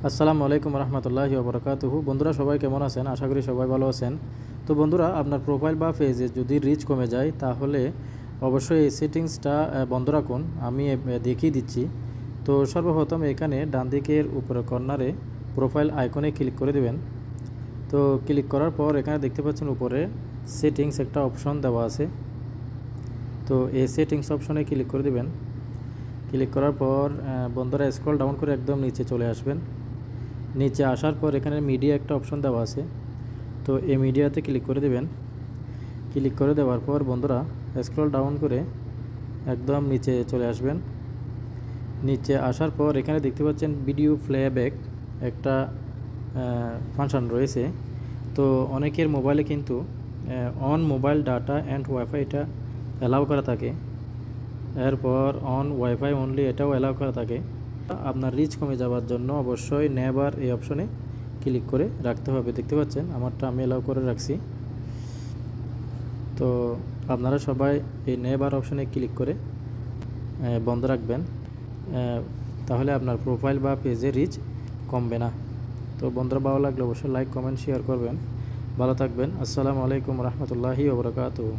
আসসালামু আলাইকুম রহমতুল্লাহি ওবরাকাতুহু। বন্ধুরা সবাই কেমন আছেন? আশা করি সবাই ভালো আছেন। তো বন্ধুরা, আপনার প্রোফাইল বা পেজে যদি রিচ কমে যায় তাহলে অবশ্যই এই সেটিংসটা বন্ধ রাখুন। আমি দেখিয়ে দিচ্ছি। তো সর্বপ্রথম এখানে ডান দিকের উপরে কর্নারে প্রোফাইল আইকনে ক্লিক করে দেবেন। তো ক্লিক করার পর এখানে দেখতে পাচ্ছেন উপরে সেটিংস একটা অপশন দেওয়া আছে। তো এই সেটিংস অপশনে ক্লিক করে দেবেন। ক্লিক করার পর বন্ধুরা স্ক্রল ডাউন করে একদম নিচে চলে আসবেন। নিচে আসার পর এখানে মিডিয়া একটা অপশন দেওয়া আছে। তো এই মিডিয়াতে ক্লিক করে দেবেন। ক্লিক করে দেওয়ার পর বন্ধুরা স্ক্রল ডাউন করে একদম নিচে চলে আসবেন। নিচে আসার পর এখানে দেখতে পাচ্ছেন ভিডিও প্লেব্যাক একটা ফাংশন রয়েছে। তো অনেকের মোবাইলে কিন্তু on mobile data and wifi এটা অ্যালাউ করা থাকে। এরপর অন ওয়াইফাই অনলি এটাও অ্যালাউ করা থাকে। আপনার রিচ কমে যাওয়ার জন্য অবশ্যই নেভার এই অপশনে ক্লিক করে রাখতে হবে। দেখতে পাচ্ছেন আমারটা আমি অ্যালাউ করে রাখছি। তো আপনারা সবাই এই নেভার অপশনে ক্লিক করে বন্ধ রাখবেন, তাহলে আপনার প্রোফাইল বা পেজে রিচ কমবে না। তো বন্ধুরা ভালো লাগলে অবশ্যই লাইক কমেন্ট শেয়ার করবেন। ভালো থাকবেন। আসসালামু আলাইকুম রহমতুল্লাহি ওবরাকাতুহু।